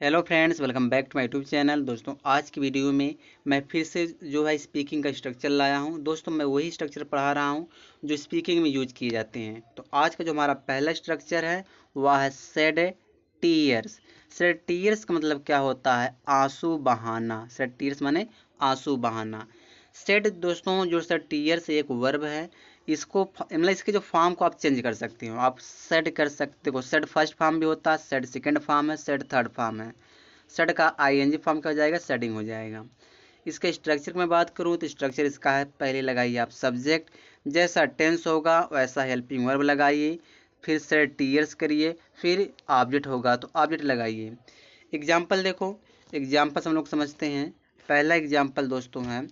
Hello friends, welcome back to my YouTube channel. दोस्तों, आज की वीडियो में मैं फिर से जो है स्पीकिंग का स्ट्रक्चर लाया हूं। दोस्तों, मैं वही स्ट्रक्चर पढ़ा रहा हूं जो स्पीकिंग में यूज किए जाते हैं। तो आज का जो हमारा पहला स्ट्रक्चर है वह है सेड टीयर्स। सेड टीयर्स का मतलब क्या होता है? आंसू बहाना। सेड टीयर्स माने आंसू बहाना। सेड दोस्तों, जो सेड टीयर्स एक वर्ब है। इसको मतलब इसके जो फॉर्म को आप चेंज कर सकते हो, आप सेड कर सकते हो। सेड फर्स्ट फॉर्म भी होता है, सेड सेकंड फॉर्म है, सेड थर्ड फॉर्म है। सेड का आईएनजी फॉर्म का हो जाएगा, सेडिंग हो जाएगा। इसके स्ट्रक्चर की मैं बात करूँ तो स्ट्रक्चर इसका है, पहले लगाइए आप सब्जेक्ट, जैसा टेंस होगा वैसा हेल्पिंग वर्ब लगाइए, फिर सेड टीयर्स करिए, फिर ऑब्जेक्ट होगा तो ऑब्जेक्ट लगाइए। एग्जाम्पल देखो, एग्जाम्पल हम लोग समझते हैं। पहला एग्जाम्पल दोस्तों है,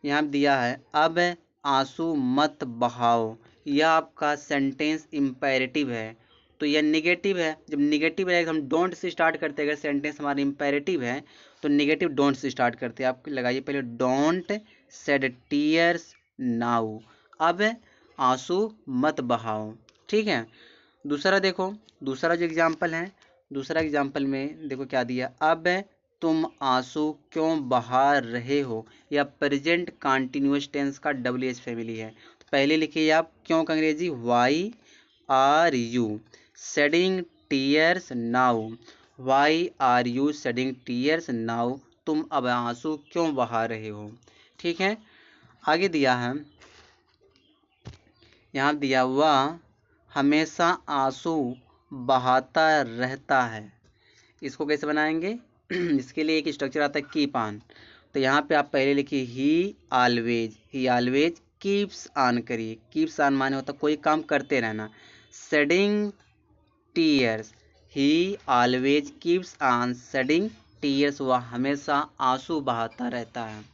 यहाँ दिया है, अब आंसू मत बहाओ। यह आपका सेंटेंस इम्पेरेटिव है, तो यह निगेटिव है। जब निगेटिव है, हम डोंट से स्टार्ट करते हैं। अगर सेंटेंस हमारा इम्पेरेटिव है तो निगेटिव डोंट से स्टार्ट करते हैं। आप लगाइए पहले, डोंट सेड टीयर्स नाउ। अब आंसू मत बहाओ, ठीक है। दूसरा देखो, दूसरा जो एग्जाम्पल है, दूसरा एग्जाम्पल में देखो क्या दिया, अब तुम आंसू क्यों बहा रहे हो। या प्रेजेंट कॉन्टिन्यूस टेंस का WH फैमिली है। तो पहले लिखिए आप क्यों का Angrezi, why are you shedding tears now. Why are you shedding tears now, तुम अब आंसू क्यों बहा रहे हो, ठीक है। आगे दिया है, यहाँ दिया, वह हमेशा आंसू बहाता रहता है। इसको कैसे बनाएंगे? इसके लिए एक स्ट्रक्चर आता है, कीप ऑन। तो यहाँ पे आप पहले लिखिए ही ऑलवेज कीप्स ऑन करिए। कीप्स ऑन माने होता कोई काम करते रहना। Shedding tears, he always keeps on shedding tears, वह हमेशा आंसू बहाता रहता है,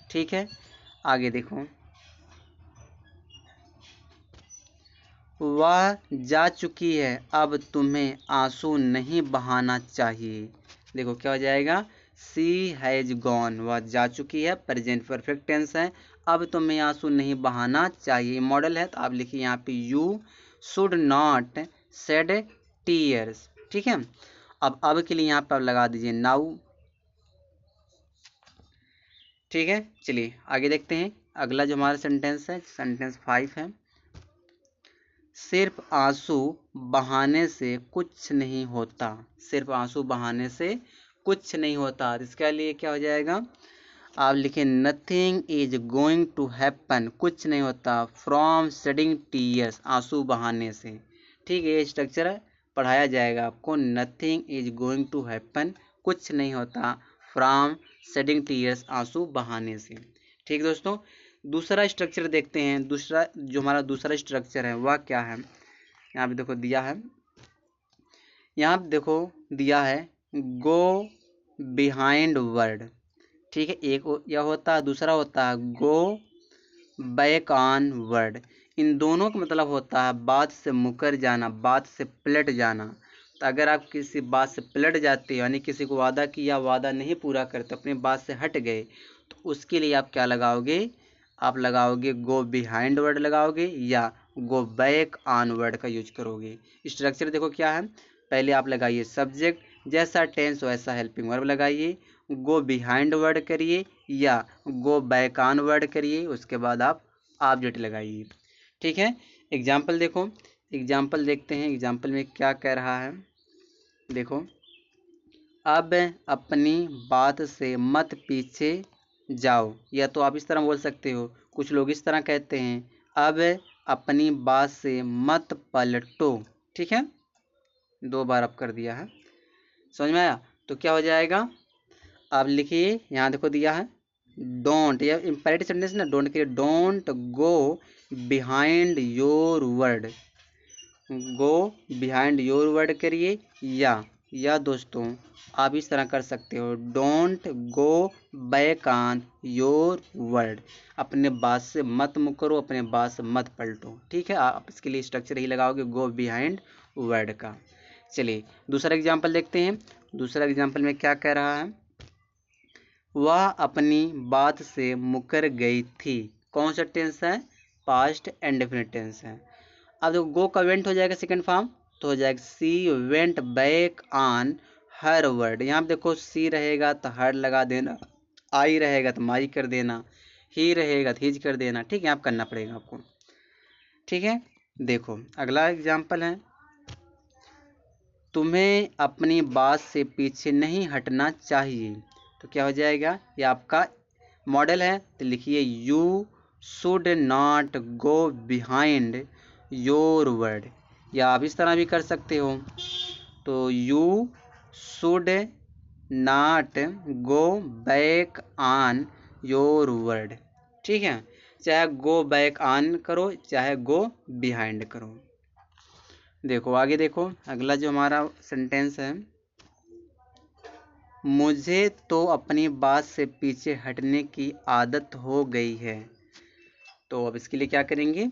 ठीक है। आगे देखो, वह जा चुकी है, अब तुम्हें आंसू नहीं बहाना चाहिए। देखो क्या हो जाएगा, सी हैज गॉन, वह जा चुकी है, प्रेजेंट परफेक्ट टेंस है। अब तुम्हें आंसू नहीं बहाना चाहिए, मॉडल है। तो आप लिखिए यहाँ पे, you should not shed tears, ठीक है। अब के लिए यहाँ पर लगा दीजिए नाउ, ठीक है। चलिए आगे देखते हैं। अगला जो हमारा सेंटेंस है, सेंटेंस 5 है, सिर्फ आंसू बहाने से कुछ नहीं होता। सिर्फ आंसू बहाने से कुछ नहीं होता। इसके लिए क्या हो जाएगा, आप लिखें, nothing is going to happen, कुछ नहीं होता, फ्रॉम शेडिंग टीयर्स, आंसू बहाने से, ठीक है। ये स्ट्रक्चर पढ़ाया जाएगा आपको, nothing is going to happen, कुछ नहीं होता, फ्रॉम शेडिंग टीयर्स, आंसू बहाने से, ठीक दोस्तों। दूसरा स्ट्रक्चर देखते हैं। दूसरा जो हमारा दूसरा स्ट्रक्चर है वह क्या है, यहाँ पे देखो दिया है, यहाँ पे देखो दिया है, गो बिहाइंड वर्ड, ठीक है। एक यह होता है, दूसरा होता है गो बैक ऑन वर्ड। इन दोनों का मतलब होता है बात से मुकर जाना, बात से पलट जाना। तो अगर आप किसी बात से पलट जाते हो, यानी किसी को वादा किया, वादा नहीं पूरा करते, अपनी बात से हट गए, तो उसके लिए आप क्या लगाओगे, आप लगाओगे गो बिहाइंड वर्ड लगाओगे, या गो बैक ऑन वर्ड का यूज करोगे। स्ट्रक्चर देखो क्या है, पहले आप लगाइए सब्जेक्ट, जैसा टेंस वैसा हेल्पिंग वर्ब लगाइए, गो बिहाइंड वर्ड करिए या गो बैक ऑन वर्ड करिए, उसके बाद आप ऑब्जेक्ट लगाइए, ठीक है। एग्जाम्पल देखो, एग्जाम्पल देखते हैं। एग्जाम्पल में क्या कह रहा है, देखो, अब अपनी बात से मत पीछे जाओ। या तो आप इस तरह बोल सकते हो, कुछ लोग इस तरह कहते हैं, अब अपनी बात से मत पलटो, ठीक है। 2 बार अब कर दिया है, समझ में आया? तो क्या हो जाएगा, आप लिखिए, यहाँ देखो दिया है, डोंट, या इम्पेरेटिव सेंटेंस ना, डोंट के लिए don't go behind your word, go behind your word करिए, या दोस्तों आप इस तरह कर सकते हो, don't go back on your word, अपने बात से मत मुकरो, अपने बात से मत पलटो, ठीक है। आप इसके लिए स्ट्रक्चर ही लगाओगे, गो बिहाइंड वर्ड का। चलिए दूसरा एग्जाम्पल देखते हैं। दूसरा एग्जाम्पल में क्या कह रहा है, वह अपनी बात से मुकर गई थी। कौन सा टेंस है, पास्ट इंडेफिनिट टेंस है। अब देखो, गो का वेंट हो जाएगा सेकंड फॉर्म, तो हो जाएगा she went back on her word. यहाँ पे देखो सी रहेगा तो हर लगा देना, आई रहेगा तो माई कर देना, ही रहेगा तो हिज कर देना। ठीक है, आप करना पड़ेगा आपको। ठीक है, देखो अगला एग्जाम्पल है, तुम्हें अपनी बात से पीछे नहीं हटना चाहिए। तो क्या हो जाएगा, ये आपका मॉडल है, तो लिखिए you should not go behind your word, या आप इस तरह भी कर सकते हो। तो you should not go back on your word. ठीक है, चाहे गो बैक ऑन करो चाहे गो बिहाइंड करो। देखो आगे देखो, अगला जो हमारा सेंटेंस है, मुझे तो अपनी बात से पीछे हटने की आदत हो गई है। तो अब इसके लिए क्या करेंगे,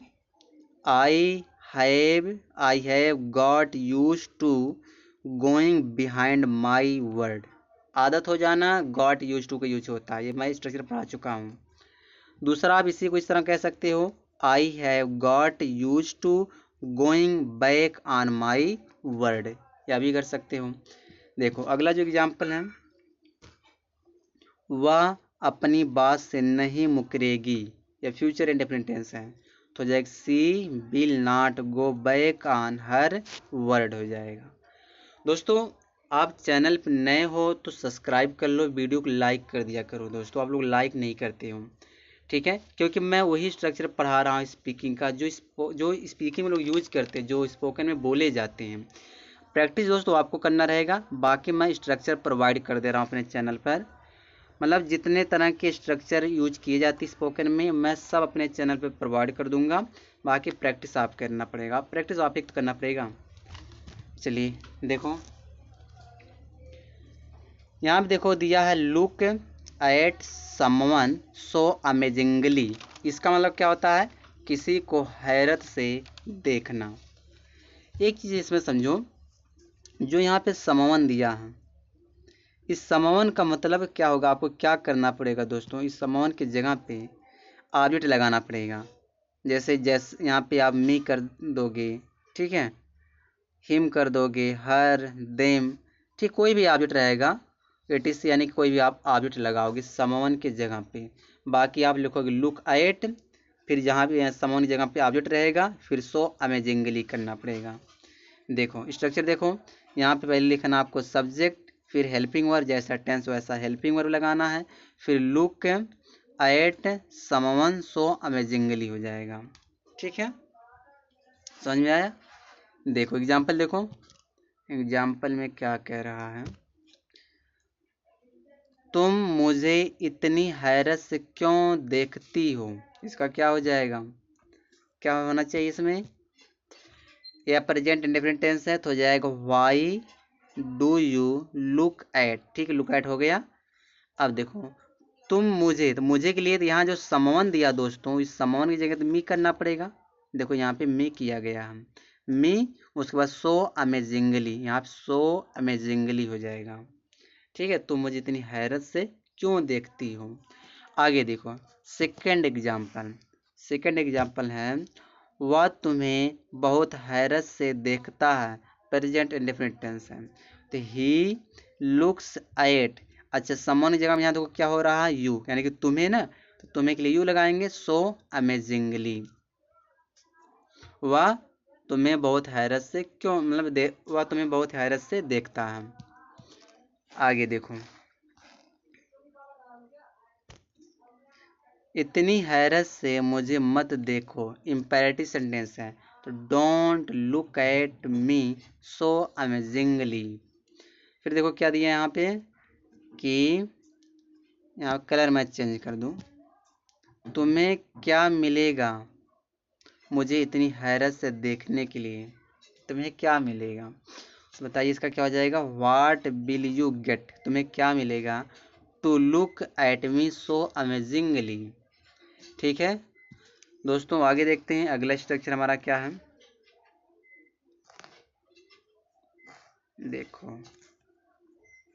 I have got use to going behind my word. आदत हो जाना गॉट यूज टू का यूज होता है, ये मैं स्ट्रक्चर पढ़ा चुका हूँ। दूसरा आप इसी को इस तरह कह सकते हो, I have got use to going back on my word, या भी कर सकते हो। देखो अगला जो एग्जाम्पल है, वह अपनी बात से नहीं मुकरेगी, या फ्यूचर इंडेफिनिट टेंस है, तो जाएगा she will not go back on her word हो जाएगा। दोस्तों आप चैनल पर नए हो तो सब्सक्राइब कर लो, वीडियो को लाइक कर दिया करो। दोस्तों आप लोग लाइक नहीं करते हो, ठीक है, क्योंकि मैं वही स्ट्रक्चर पढ़ा रहा हूँ स्पीकिंग का, जो स्पीकिंग में लोग यूज करते हैं, जो स्पोकन में बोले जाते हैं। प्रैक्टिस दोस्तों आपको करना रहेगा, बाकी मैं स्ट्रक्चर प्रोवाइड कर दे रहा हूँ अपने चैनल पर। मतलब जितने तरह के स्ट्रक्चर यूज किए जाते हैं स्पोकन में, मैं सब अपने चैनल पर प्रोवाइड कर दूंगा। बाकी प्रैक्टिस आप करना पड़ेगा, प्रैक्टिस आप एक तो करना पड़ेगा। चलिए देखो, यहाँ पे देखो दिया है look at someone so amazingly. इसका मतलब क्या होता है, किसी को हैरत से देखना। एक चीज़ इसमें समझो, जो यहाँ पे समवन दिया है, इस समवन का मतलब क्या होगा, आपको क्या करना पड़ेगा दोस्तों, इस समवन की जगह पे ऑब्जेक्ट लगाना पड़ेगा। जैसे यहाँ पे आप मी कर दोगे, ठीक है, हिम कर दोगे, हर, देम, ठीक, कोई भी ऑब्जेक्ट रहेगा, एटीसी यानी कि कोई भी आप ऑब्जेक्ट लगाओगे समवन की जगह पे। बाकी आप लिखोगे लुक एट, फिर जहाँ भी समवन की जगह पे ऑब्जेक्ट रहेगा, फिर सो अमेजिंगली करना पड़ेगा। देखो स्ट्रक्चर देखो, यहाँ पे पहले लिखना आपको सब्जेक्ट, फिर हेल्पिंग वर्ब, जैसा टेंस वैसा हेल्पिंग वर्ब लगाना है, फिर look at someone so amazingly हो जाएगा। ठीक है, समझ में आया। देखो एग्जाम्पल देखो, एग्जाम्पल में क्या कह रहा है, तुम मुझे इतनी हैरत से क्यों देखती हो। इसका क्या हो जाएगा, क्या होना चाहिए इसमें, यह प्रेजेंट इंडेफिनिट टेंस है, तो हो जाएगा why do you look at. ठीक है, लुक एट हो गया। अब देखो तुम मुझे, तो मुझे के लिए तो यहाँ जो समवन दिया दोस्तों, इस समवन की जगह तो मी करना पड़ेगा। देखो यहाँ पे मी किया गया है, मी, उसके बाद सो अमेजिंगली, यहाँ पे सो अमेजिंगली हो जाएगा। ठीक है, तुम मुझे इतनी हैरत से क्यों देखती हो। आगे देखो सेकंड एग्जाम्पल, सेकंड एग्जाम्पल है, वह तुम्हें बहुत हैरत से देखता है, प्रेजेंट इंडेफिनिट टेंस है, तो ही लुक्स एट। अच्छा समवन की जगह में यहाँ देखो क्या हो रहा है, यू, यानी कि तुम्हें ना, तो तुम्हें के लिए यू लगाएंगे, सो अमेजिंगली। वह तुम्हें बहुत हैरत से क्यों, मतलब वह तुम्हें बहुत हैरत से देखता है। आगे देखो, इतनी हैरत से मुझे मत देखो, इम्पेरेटिव सेंटेंस है, तो don't look at me so amazingly. फिर देखो क्या दिया यहाँ पे, कि यहाँ कलर मैं चेंज कर दूँ, तुम्हें क्या मिलेगा मुझे इतनी हैरत से देखने के लिए, तुम्हें क्या मिलेगा। तो बताइए इसका क्या हो जाएगा, व्हाट विल यू गेट, तुम्हें क्या मिलेगा, to look at me so amazingly. ठीक है दोस्तों, आगे देखते हैं अगला स्ट्रक्चर हमारा क्या है। देखो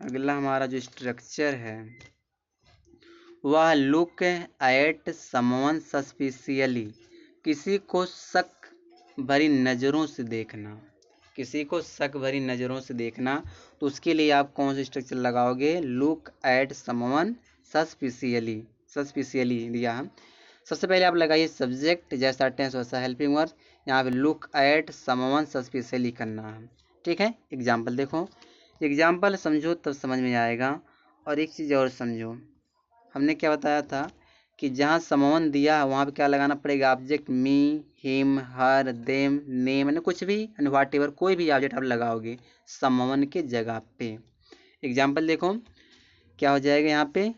अगला हमारा जो स्ट्रक्चर है, वह लुक एट समवन सस्पिशियली, किसी को शक भरी नज़रों से देखना। किसी को शक भरी नज़रों से देखना, तो उसके लिए आप कौन सा स्ट्रक्चर लगाओगे? लुक एट समवन सस्पिशियली, सस्पिशियली दिया है। सबसे पहले आप लगाइए सब्जेक्ट, जैसा टेंस वैसा हेल्पिंग वर्ब। यहाँ पे लुक एट समवन सस्पिशियली करना है। ठीक है, एग्जाम्पल देखो, एग्जाम्पल समझो तब समझ में आएगा। और एक चीज़ और समझो, हमने क्या बताया था कि जहाँ समवन दिया है वहाँ पे क्या लगाना पड़ेगा? ऑब्जेक्ट, मी, हिम, हर, देम, नेम, यानी कुछ भी, व्हाट एवर, कोई भी ऑब्जेक्ट आप लगाओगे समवन के जगह पे। एग्जाम्पल देखो क्या हो जाएगा यहाँ पे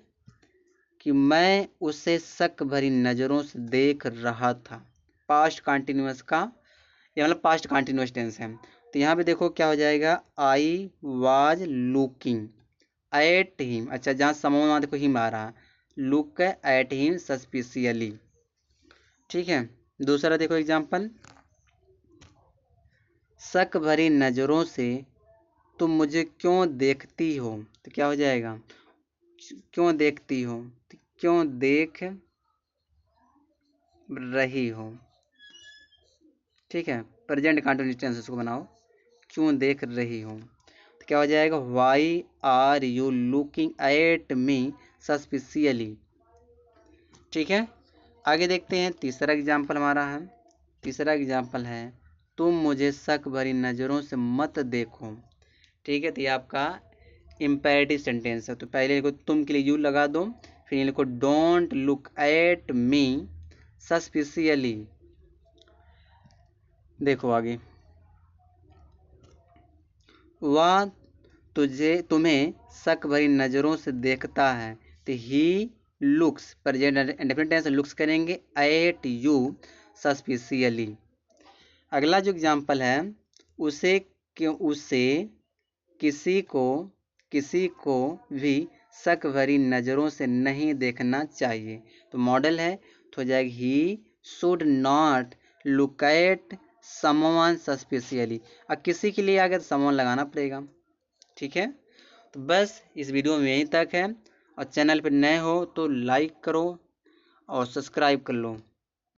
कि मैं उसे शक भरी नज़रों से देख रहा था। पास्ट कंटिन्यूअस का, ये मतलब पास्ट कंटिन्यूअस टेंस है। तो यहाँ पे देखो क्या हो जाएगा? I was looking at him. अच्छा, जहाँ समवन वहाँ देखो हिम आ रहा, लुक एट हिम सस्पिशियली। ठीक है, दूसरा देखो एग्जाम्पल, शक भरी नज़रों से तुम मुझे क्यों देखती हो? तो क्या हो जाएगा? क्यों देखती हो, तो क्यों देख रही हो। ठीक है, प्रेजेंट कंटिन्यूअस टेंस उसको बनाओ, क्यों देख रही हो। तो क्या हो जाएगा? Why are you looking at me suspiciously. ठीक है, आगे देखते हैं। तीसरा एग्जाम्पल हमारा है, तीसरा एग्जाम्पल है, तुम मुझे शक भरी नज़रों से मत देखो। ठीक है, तो ये आपका इम्पेरेटिव सेंटेंस है। तो पहले लिखो तुम के लिए यू लगा दो, फिर लिखो डोंट लुक एट मी सस्पिशियली। देखो आगे, वह तुम्हें शक भरी नज़रों से देखता है। तो he looks, present indefinite tense looks करेंगे, एट यू सस्पिशियली। अगला जो एग्जाम्पल है, उसे किसी को भी शक भरी नज़रों से नहीं देखना चाहिए। तो मॉडल है, तो हो जाएगा he should not look at someone suspiciously. अब किसी के लिए आगे तो समवन लगाना पड़ेगा। ठीक है, तो बस इस वीडियो में यहीं तक है। और चैनल पर नए हो तो लाइक करो और सब्सक्राइब कर लो।